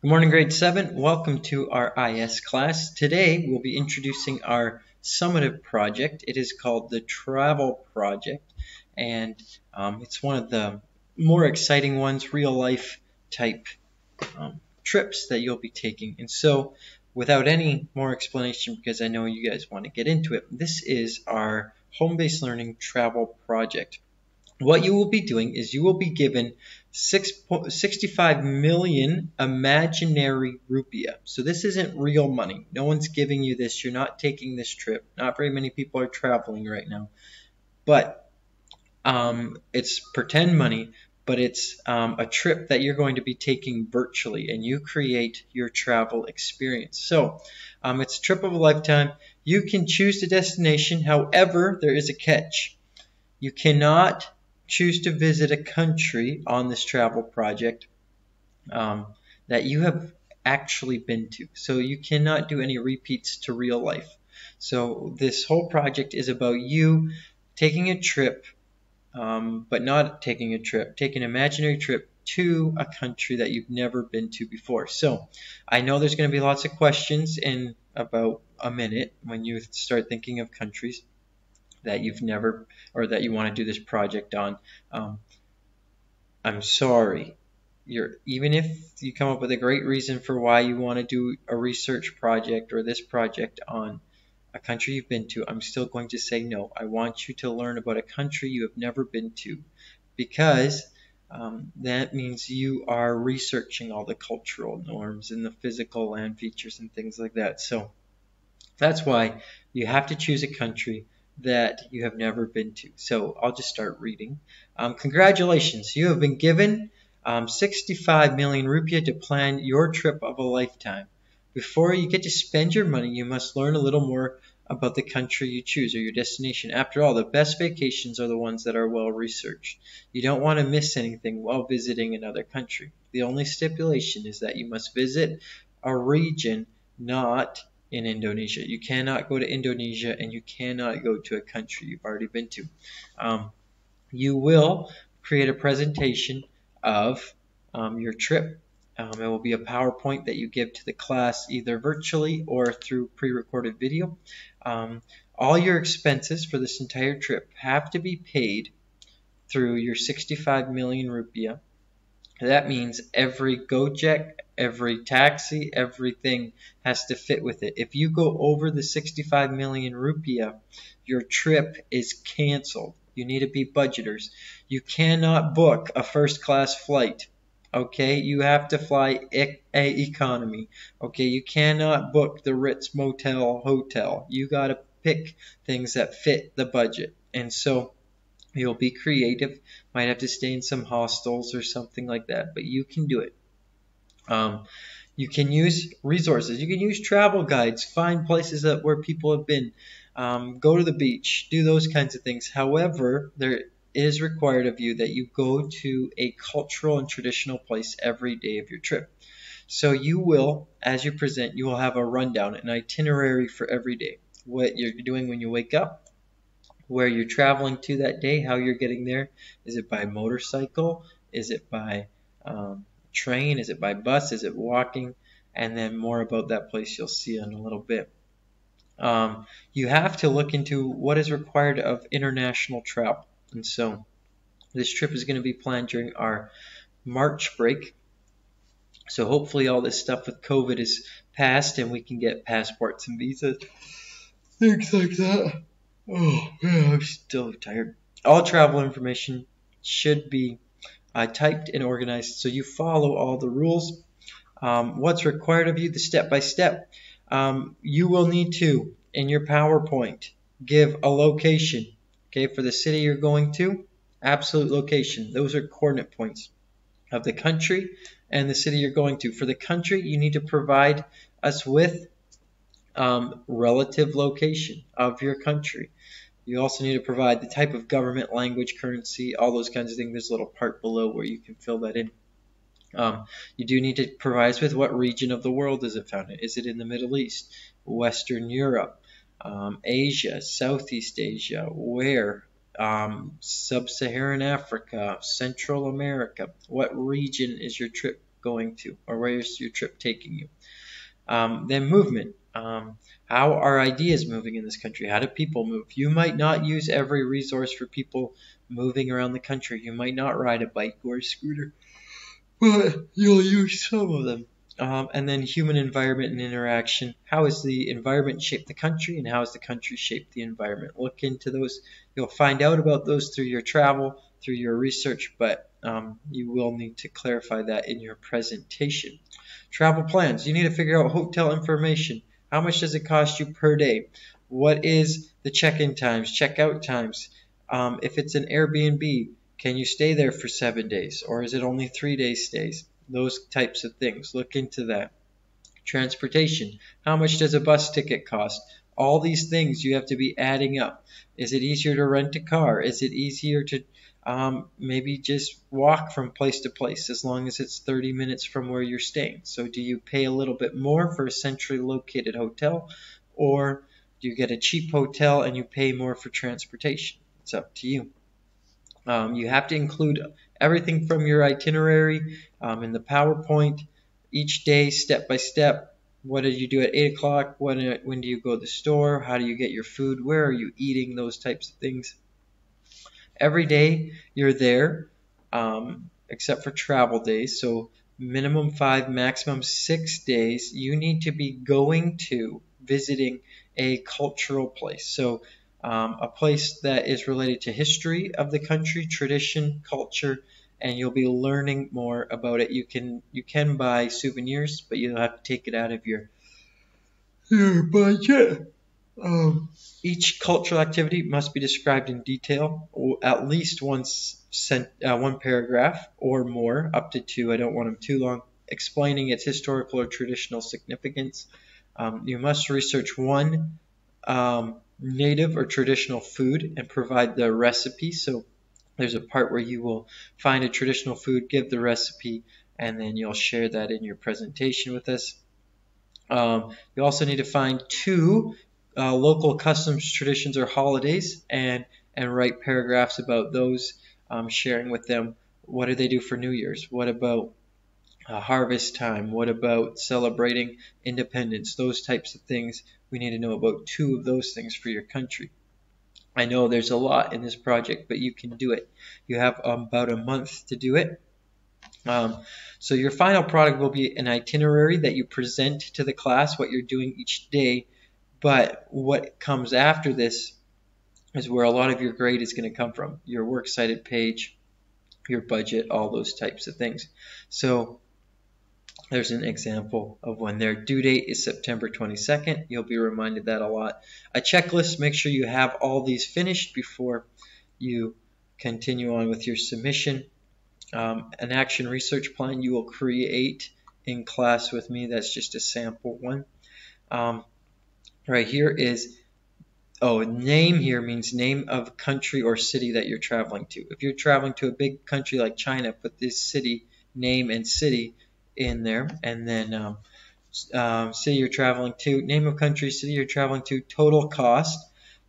Good morning, grade 7. Welcome to our IS class. Today we'll be introducing our summative project. It is called the Travel Project, and it's one of the more exciting ones, real life type trips that you'll be taking. And so without any more explanation, because I know you guys want to get into it, this is our home-based learning travel project. What you will be doing is you will be given 65 million imaginary rupiah. So this isn't real money. No one's giving you this. You're not taking this trip. Not very many people are traveling right now. But it's pretend money, but it's a trip that you're going to be taking virtually, and you create your travel experience. So it's a trip of a lifetime. You can choose the destination. However, there is a catch. You cannot choose to visit a country on this travel project that you have actually been to. So you cannot do any repeats to real life. So this whole project is about you taking a trip, but not taking a trip, taking an imaginary trip to a country that you've never been to before. So I know there's going to be lots of questions in about a minute when you start thinking of countries that you've never, or that you want to do this project on. I'm sorry. Even if you come up with a great reason for why you want to do a research project or this project on a country you've been to, I'm still going to say no. I want you to learn about a country you have never been to, because that means you are researching all the cultural norms and the physical land features and things like that. So that's why you have to choose a country that you have never been to. So I'll just start reading. Congratulations, you have been given 65 million rupiah to plan your trip of a lifetime. Before you get to spend your money, you must learn a little more about the country you choose or your destination. After all, the best vacations are the ones that are well researched. You don't want to miss anything while visiting another country. The only stipulation is that you must visit a region not in Indonesia. You cannot go to Indonesia, and you cannot go to a country you've already been to. You will create a presentation of your trip. It will be a PowerPoint that you give to the class either virtually or through pre-recorded video. All your expenses for this entire trip have to be paid through your 65 million rupiah. That means every Gojek, every taxi, everything has to fit with it. If you go over the 65 million rupiah, your trip is canceled. You need to be budgeters. You cannot book a first class flight. Okay, you have to fly economy. Okay, you cannot book the Ritz Motel Hotel. You got to pick things that fit the budget. And so you'll be creative, might have to stay in some hostels or something like that, but you can do it. You can use resources. You can use travel guides, find places where people have been, go to the beach, do those kinds of things. However, there is required of you that you go to a cultural and traditional place every day of your trip. So you will, as you present, you will have a rundown, an itinerary for every day. What you're doing when you wake up, where you're traveling to that day, how you're getting there. Is it by motorcycle? Is it by train? Is it by bus? Is it walking? And then more about that place you'll see in a little bit. You have to look into what is required of international travel. And so this trip is going to be planned during our March break. So hopefully all this stuff with COVID is passed and we can get passports and visas, things like that. Oh, man, I'm still tired. All travel information should be typed and organized so you follow all the rules. What's required of you, the step-by-step. You will need to, in your PowerPoint, give a location. Okay, for the city you're going to, absolute location. Those are coordinate points of the country and the city you're going to. For the country, you need to provide us with relative location of your country. You also need to provide the type of government, language, currency, all those kinds of things. There's a little part below where you can fill that in. You do need to provide us with what region of the world is it found in. Is it in the Middle East, Western Europe, Asia, Southeast Asia, where? Sub-Saharan Africa, Central America. What region is your trip going to, or where's your trip taking you. Then movement. How are ideas moving in this country? How do people move? You might not use every resource for people moving around the country. You might not ride a bike or a scooter, but you'll use some of them. And then human environment and interaction. How has the environment shaped the country, and how has the country shaped the environment? Look into those. You'll find out about those through your travel, through your research, but you will need to clarify that in your presentation. Travel plans. You need to figure out hotel information. How much does it cost you per day? What is the check-in times, check-out times? If it's an Airbnb, can you stay there for 7 days, or is it only 3-day stays? Those types of things. Look into that. Transportation. How much does a bus ticket cost? All these things you have to be adding up. Is it easier to rent a car? Is it easier to maybe just walk from place to place, as long as it's 30 minutes from where you're staying? So do you pay a little bit more for a centrally located hotel, or do you get a cheap hotel and you pay more for transportation? It's up to you. You have to include everything from your itinerary in the PowerPoint, each day, step by step. What did you do at 8 o'clock? When do you go to the store? How do you get your food? Where are you eating? Those types of things. Every day you're there, except for travel days. So minimum 5, maximum 6 days, you need to be going to visiting a cultural place. So a place that is related to history of the country, tradition, culture, and you'll be learning more about it. You can buy souvenirs, but you'll have to take it out of your budget. Each cultural activity must be described in detail, or at least one paragraph or more, up to 2. I don't want them too long, explaining its historical or traditional significance. You must research one native or traditional food and provide the recipe. So there's a part where you will find a traditional food, give the recipe, and then you'll share that in your presentation with us. You also need to find 2 local customs, traditions, or holidays, and write paragraphs about those, sharing with them what do they do for New Year's, what about harvest time, what about celebrating independence, those types of things. We need to know about 2 of those things for your country. I know there's a lot in this project, but you can do it. You have about a month to do it. So your final product will be an itinerary that you present to the class, what you're doing each day. But what comes after this is where a lot of your grade is going to come from. Your works cited page, your budget, all those types of things. So there's an example of when their due date is September 22nd. You'll be reminded that a lot. A checklist, make sure you have all these finished before you continue on with your submission. An action research plan you will create in class with me. That's just a sample one. Right here is, name here means name of country or city that you're traveling to. If you're traveling to a big country like China, put this city name and city in there, and then city you're traveling to, name of country, city you're traveling to, total cost.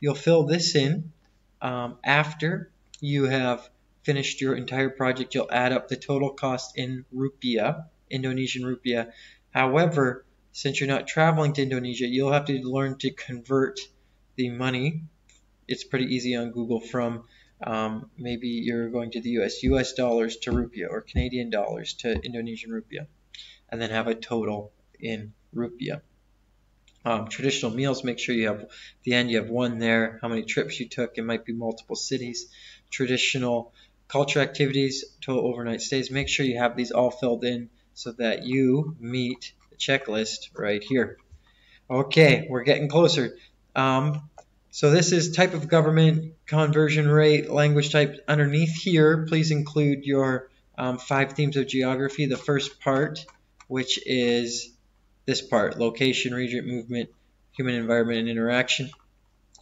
You'll fill this in after you have finished your entire project. You'll add up the total cost in rupiah, Indonesian rupiah. However, since you're not traveling to Indonesia, you'll have to learn to convert the money. It's pretty easy on Google from maybe you're going to the US dollars to rupiah, or Canadian dollars to Indonesian rupiah, and then have a total in rupiah. Traditional meals, make sure you have, at the end you have one there, how many trips you took, it might be multiple cities. Traditional culture activities, total overnight stays, make sure you have these all filled in so that you meet the checklist right here. Okay, we're getting closer. So this is type of government, conversion rate, language type. Underneath here, please include your 5 themes of geography. The first part, which is this part, location, region, movement, human environment, and interaction.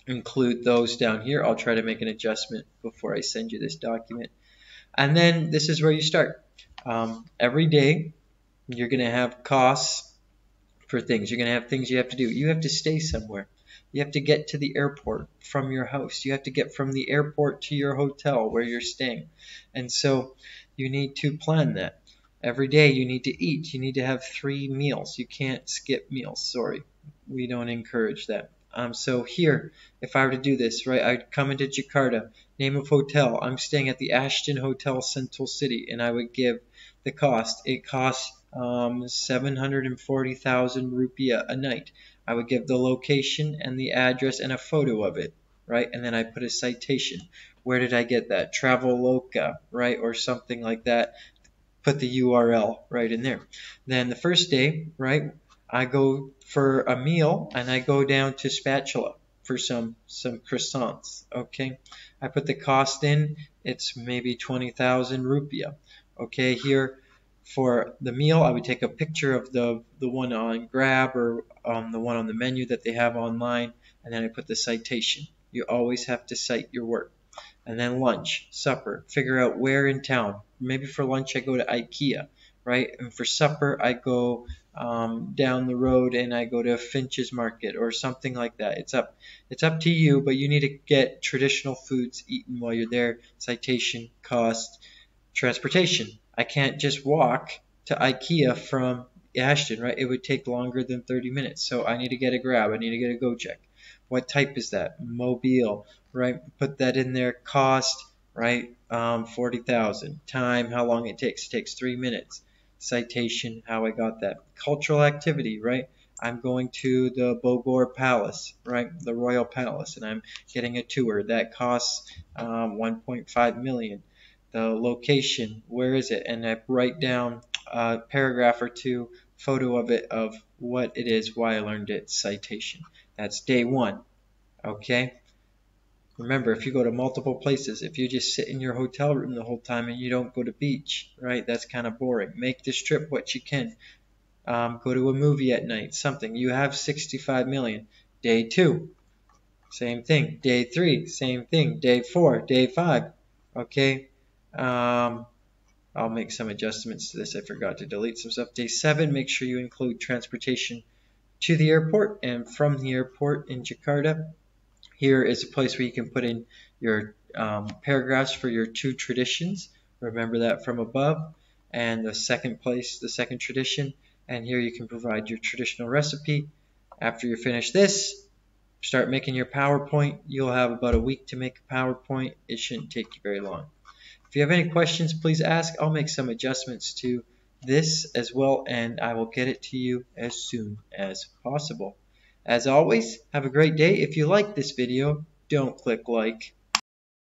Include those down here. I'll try to make an adjustment before I send you this document. And then this is where you start. Every day, you're going to have costs for things. You're going to have things you have to do. You have to stay somewhere. You have to get to the airport from your house. You have to get from the airport to your hotel where you're staying. And so you need to plan that. Every day you need to eat. You need to have 3 meals. You can't skip meals. Sorry, we don't encourage that. So here, if I were to do this, right, I'd come into Jakarta, name of hotel. I'm staying at the Ashton Hotel Central City, and I would give the cost. It costs 740,000 rupiah a night. I would give the location and the address and a photo of it, right? And then I put a citation. Where did I get that? Traveloka, right? Or something like that. Put the URL right in there. Then the first day, right, I go for a meal and I go down to Spatula for some croissants. Okay, I put the cost in. It's maybe 20,000 rupiah. Okay, here for the meal, I would take a picture of the one on Grab or the one on the menu that they have online, and then I put the citation. You always have to cite your work. And then lunch, supper, figure out where in town. Maybe for lunch I go to IKEA, right? And for supper I go down the road and I go to Finch's Market or something like that. It's up to you, but you need to get traditional foods eaten while you're there. Citation, cost, transportation. I can't just walk to IKEA from Ashton, right? It would take longer than 30 minutes. So I need to get a Grab. I need to get a Gojek. What type is that? Mobile, right? Put that in there. Cost, right? 40,000. Time, how long it takes. It takes 3 minutes. Citation, how I got that. Cultural activity, right? I'm going to the Bogor Palace, right? The Royal Palace, and I'm getting a tour. That costs 1.5 million. The location, where is it? And I write down a paragraph or two, photo of it, of what it is, why I learned it, citation. That's day one. Okay? Remember, if you go to multiple places, if you just sit in your hotel room the whole time and you don't go to beach, right? That's kind of boring. Make this trip what you can. Go to a movie at night, something. You have 65 million. Day 2, same thing. Day 3, same thing. Day 4, day 5. Okay? I'll make some adjustments to this. I forgot to delete some stuff. Day 7, make sure you include transportation to the airport and from the airport in Jakarta. Here is a place where you can put in your paragraphs for your 2 traditions. Remember that from above. And the second place, the second tradition. And here you can provide your traditional recipe. After you finish this, start making your PowerPoint. You'll have about a week to make a PowerPoint. It shouldn't take you very long. If you have any questions, please ask. I'll make some adjustments to this as well, and I will get it to you as soon as possible. As always, have a great day. If you like this video, don't click like.